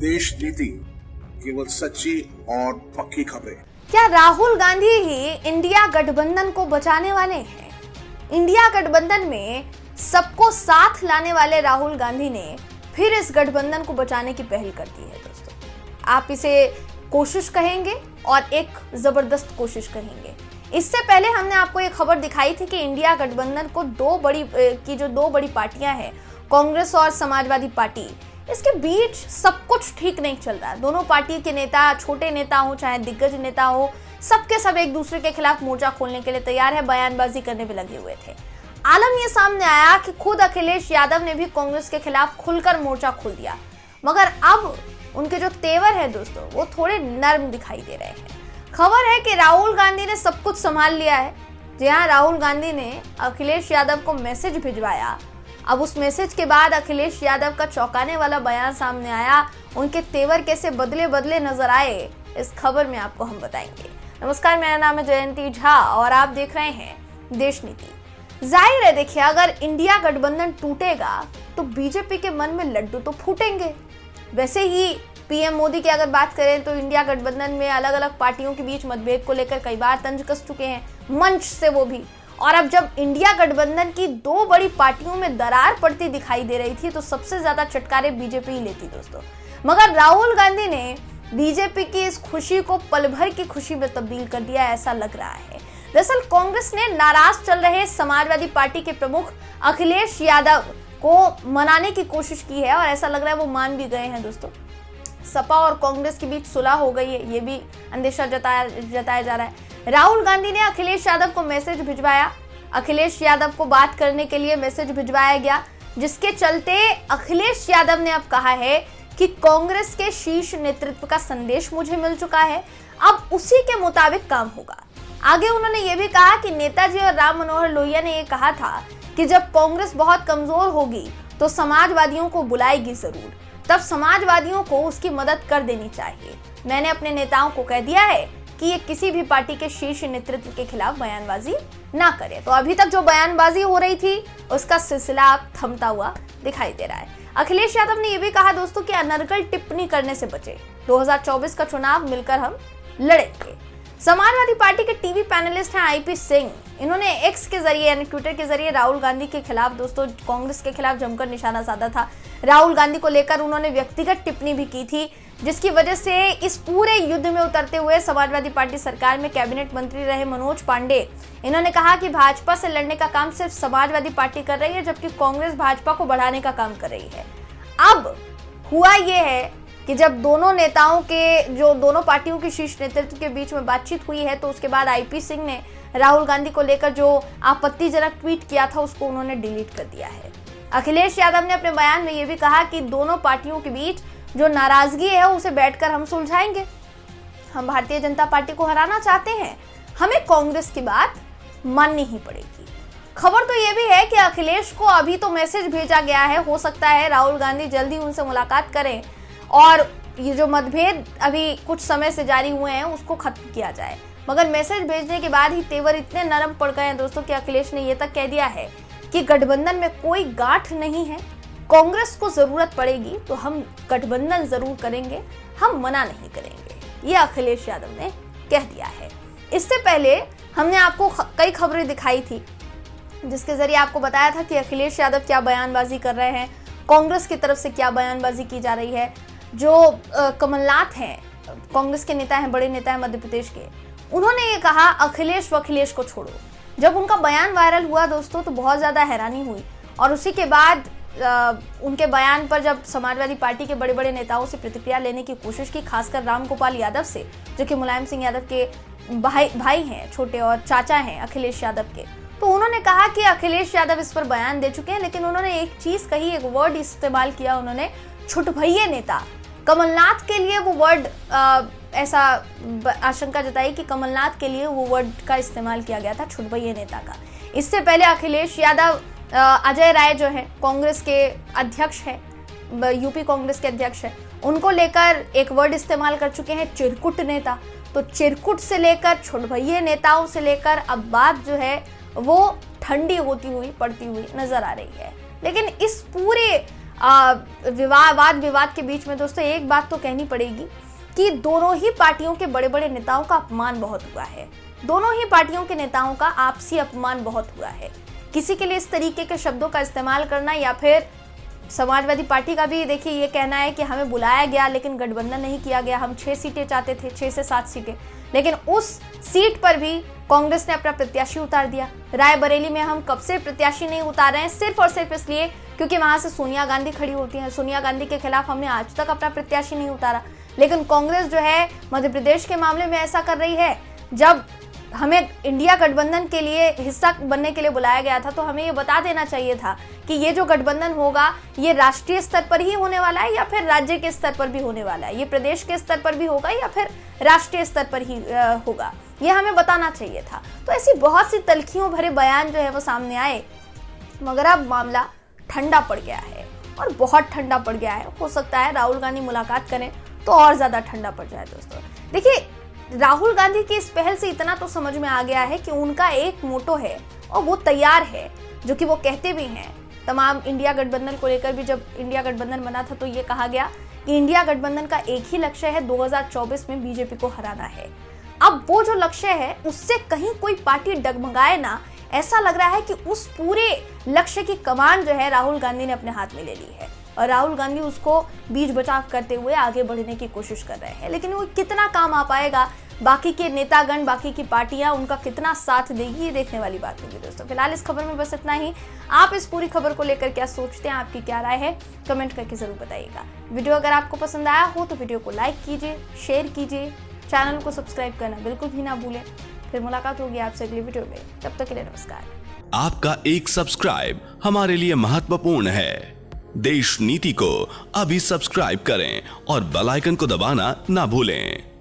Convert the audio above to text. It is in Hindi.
देश नीति, केवल सच्ची और पक्की खबरें। क्या राहुल गांधी ही इंडिया गठबंधन को बचाने वाले हैं? इंडिया गठबंधन में सबको साथ लाने वाले राहुल गांधी ने फिर इस गठबंधन को बचाने की पहल कर दी है। दोस्तों, आप इसे कोशिश कहेंगे और एक जबरदस्त कोशिश कहेंगे। इससे पहले हमने आपको एक खबर दिखाई थी कि इंडिया गठबंधन को दो बड़ी पार्टियां हैं, कांग्रेस और समाजवादी पार्टी, इसके बीच सब कुछ ठीक नहीं चल रहा है। दोनों पार्टी के नेता, छोटे नेता हो चाहे दिग्गज नेता हो, सबके सब एक दूसरे के खिलाफ मोर्चा खोलने के लिए तैयार है, बयानबाजी करने में लगे हुए थे। आलम ये सामने आया कि खुद अखिलेश यादव ने भी कांग्रेस के खिलाफ खुलकर मोर्चा खोल दिया, मगर अब उनके जो तेवर है दोस्तों, वो थोड़े नर्म दिखाई दे रहे हैं। खबर है कि राहुल गांधी ने सब कुछ संभाल लिया है। जहां राहुल गांधी ने अखिलेश यादव को मैसेज भिजवाया, अब उस मैसेज के बाद अखिलेश यादव का चौंकाने वाला बयान सामने आया। उनके तेवर कैसे बदले बदले नजर आए, इस खबर में आपको हम बताएंगे। नमस्कार, मेरा नाम है जयंती झा और आप देख रहे हैं देश नीति। जाहिर है, देखिए, अगर इंडिया गठबंधन टूटेगा तो बीजेपी के मन में लड्डू तो फूटेंगे। वैसे ही पीएम मोदी की अगर बात करें तो इंडिया गठबंधन में अलग अलग पार्टियों के बीच मतभेद को लेकर कई बार तंज कस चुके हैं, मंच से वो भी। और अब जब इंडिया गठबंधन की दो बड़ी पार्टियों में दरार पड़ती दिखाई दे रही थी तो सबसे ज्यादा चटकारे बीजेपी ही लेती दोस्तों। मगर राहुल गांधी ने बीजेपी की इस खुशी को पल भर की खुशी में तब्दील कर दिया, ऐसा लग रहा है। दरअसल कांग्रेस ने नाराज चल रहे समाजवादी पार्टी के प्रमुख अखिलेश यादव को मनाने की कोशिश की है और ऐसा लग रहा है वो मान भी गए हैं दोस्तों। सपा और कांग्रेस के बीच सुलह हो गई है, ये भी अंदेशा जताया जा रहा है। राहुल गांधी ने अखिलेश यादव को मैसेज भिजवाया, अखिलेश यादव को बात करने के लिए मैसेज भिजवाया गया, जिसके चलते अखिलेश यादव ने अब कहा है कि कांग्रेस के शीर्ष नेतृत्व का संदेश मुझे मिल चुका है, अब उसी के मुताबिक काम होगा। आगे उन्होंने ये भी कहा कि नेताजी और राम मनोहर लोहिया ने ये कहा था कि जब कांग्रेस बहुत कमजोर होगी तो समाजवादियों को बुलाएगी जरूर, तब समाजवादियों को उसकी मदद कर देनी चाहिए। मैंने अपने नेताओं को कह दिया है कि ये किसी भी पार्टी के शीर्ष नेतृत्व के खिलाफ बयानबाजी ना करे। तो अभी तक जो बयानबाजी हो रही थी उसका सिलसिला अब थमता हुआ दिखाई दे रहा है। अखिलेश यादव ने यह भी कहा दोस्तों कि अनर्गल टिप्पणी करने से बचे, 2024 का चुनाव मिलकर हम लड़ेंगे। समाजवादी पार्टी के टीवी पैनलिस्ट हैं आईपी सिंह, इन्होंने एक्स के जरिए यानी ट्विटर के जरिए राहुल गांधी के खिलाफ दोस्तों, कांग्रेस के खिलाफ जमकर निशाना साधा था। राहुल गांधी को लेकर उन्होंने व्यक्तिगत टिप्पणी भी की थी, जिसकी वजह से इस पूरे युद्ध में उतरते हुए समाजवादी पार्टी सरकार में कैबिनेट मंत्री रहे मनोज पांडे, इन्होंने कहा कि भाजपा से लड़ने का काम सिर्फ समाजवादी पार्टी कर रही है, जबकि कांग्रेस भाजपा को बढ़ाने का काम कर रही है। अब हुआ ये है कि जब दोनों पार्टियों के शीर्ष नेतृत्व के बीच में बातचीत हुई है तो उसके बाद आईपी सिंह ने राहुल गांधी को लेकर जो आपत्तिजनक ट्वीट किया था उसको उन्होंने डिलीट कर दिया है। अखिलेश यादव ने अपने बयान में यह भी कहा कि दोनों पार्टियों के बीच जो नाराजगी है उसे बैठकर हम सुलझाएंगे। हम भारतीय जनता पार्टी को हराना चाहते हैं, हमें कांग्रेस की बात माननी ही पड़ेगी। खबर तो यह भी है कि अखिलेश को अभी तो मैसेज भेजा गया है, हो सकता है राहुल गांधी जल्दी उनसे मुलाकात करें और ये जो मतभेद अभी कुछ समय से जारी हुए हैं उसको खत्म किया जाए। मगर मैसेज भेजने के बाद ही तेवर इतने नरम पड़ गए हैं दोस्तों कि अखिलेश ने यह तक कह दिया है कि गठबंधन में कोई गांठ नहीं है, कांग्रेस को जरूरत पड़ेगी तो हम गठबंधन जरूर करेंगे, हम मना नहीं करेंगे, ये अखिलेश यादव ने कह दिया है। इससे पहले हमने आपको कई खबरें दिखाई थी जिसके जरिए आपको बताया था कि अखिलेश यादव क्या बयानबाजी कर रहे हैं, कांग्रेस की तरफ से क्या बयानबाजी की जा रही है। जो कमलनाथ हैं, कांग्रेस के नेता हैं, बड़े नेता हैं मध्य प्रदेश के, उन्होंने ये कहा अखिलेश को छोड़ो। जब उनका बयान वायरल हुआ दोस्तों तो बहुत ज़्यादा हैरानी हुई और उसी के बाद उनके बयान पर जब समाजवादी पार्टी के बड़े बड़े नेताओं से प्रतिक्रिया लेने की कोशिश की, खासकर रामगोपाल यादव से, जो कि मुलायम सिंह यादव के भाई हैं, छोटे और चाचा हैं अखिलेश यादव के, तो उन्होंने कहा कि अखिलेश यादव इस पर बयान दे चुके हैं। लेकिन उन्होंने एक चीज़ कही, एक वर्ड इस्तेमाल किया, उन्होंने छुटभइये नेता। कमलनाथ के लिए वो वर्ड ऐसा आशंका जताई कि कमलनाथ के लिए वो वर्ड का इस्तेमाल किया गया था, छुटभइये नेता का। इससे पहले अखिलेश यादव अजय राय जो है कांग्रेस के अध्यक्ष हैं, यूपी कांग्रेस के अध्यक्ष हैं, उनको लेकर एक वर्ड इस्तेमाल कर चुके हैं, चिरकुट नेता। तो चिरकुट से लेकर छुटभइये नेताओं से लेकर अब बात जो है वो ठंडी होती हुई पड़ती हुई नजर आ रही है। लेकिन इस पूरे वाद विवाद के बीच में दोस्तों एक बात तो कहनी पड़ेगी कि दोनों ही पार्टियों के बड़े बड़े नेताओं का अपमान बहुत हुआ है। दोनों ही पार्टियों के नेताओं का आपसी अपमान बहुत हुआ है। किसी के लिए इस तरीके के शब्दों का इस्तेमाल करना, या फिर समाजवादी पार्टी का भी देखिए ये कहना है कि हमें बुलाया गया लेकिन गठबंधन नहीं किया गया, हम 6 सीटें चाहते थे, 6 से 7 सीटें, लेकिन उस सीट पर भी कांग्रेस ने अपना प्रत्याशी उतार दिया। रायबरेली में हम कब से प्रत्याशी नहीं उतार रहे हैं, सिर्फ और सिर्फ इसलिए क्योंकि वहां से सोनिया गांधी खड़ी होती हैं। सोनिया गांधी के खिलाफ हमने आज तक अपना प्रत्याशी नहीं उतारा। लेकिन कांग्रेस जो है मध्य प्रदेश के मामले में ऐसा कर रही है। जब हमें इंडिया गठबंधन के लिए हिस्सा बनने के लिए बुलाया गया था तो हमें ये बता देना चाहिए था कि ये जो गठबंधन होगा ये राष्ट्रीय स्तर पर ही होने वाला है या फिर राज्य के स्तर पर भी होने वाला है, ये प्रदेश के स्तर पर भी होगा या फिर राष्ट्रीय स्तर पर ही होगा, ये हमें बताना चाहिए था। तो ऐसी बहुत सी तल्खियों भरे बयान जो है वो सामने आए, मगर अब मामला ठंडा पड़ गया है और बहुत ठंडा पड़ गया है। हो सकता है राहुल गांधी मुलाकात करें तो और ज्यादा ठंडा पड़ जाए। दोस्तों देखिए, राहुल गांधी की इस पहल से इतना तो समझ में आ गया है कि उनका एक मोटो है और वो तैयार है, जो कि वो कहते भी हैं। तमाम इंडिया गठबंधन को लेकर भी जब इंडिया गठबंधन बना था तो ये कहा गया कि इंडिया गठबंधन का एक ही लक्ष्य है, 2024 में बीजेपी को हराना है। अब वो जो लक्ष्य है उससे कहीं कोई पार्टी डगमगाए ना, ऐसा लग रहा है कि उस पूरे लक्ष्य की कमान जो है राहुल गांधी ने अपने हाथ में ले ली है और राहुल गांधी उसको बीच बचाव करते हुए आगे बढ़ने की कोशिश कर रहे हैं। लेकिन वो कितना काम आ पाएगा, बाकी के नेतागण, बाकी की पार्टियां उनका कितना साथ देगी, ये देखने वाली बात होगी। दोस्तों फिलहाल इस खबर में बस इतना ही। आप इस पूरी खबर को लेकर क्या सोचते हैं, आपकी क्या राय है, कमेंट करके जरूर बताइएगा। वीडियो अगर आपको पसंद आया हो तो वीडियो को लाइक कीजिए, शेयर कीजिए, चैनल को सब्सक्राइब करना बिल्कुल भी ना भूलें। फिर मुलाकात होगी आपसे अगली वीडियो में, तब तक के लिए नमस्कार। आपका एक सब्सक्राइब हमारे लिए महत्वपूर्ण है। देश नीति को अभी सब्सक्राइब करें और बेल आइकन को दबाना ना भूलें।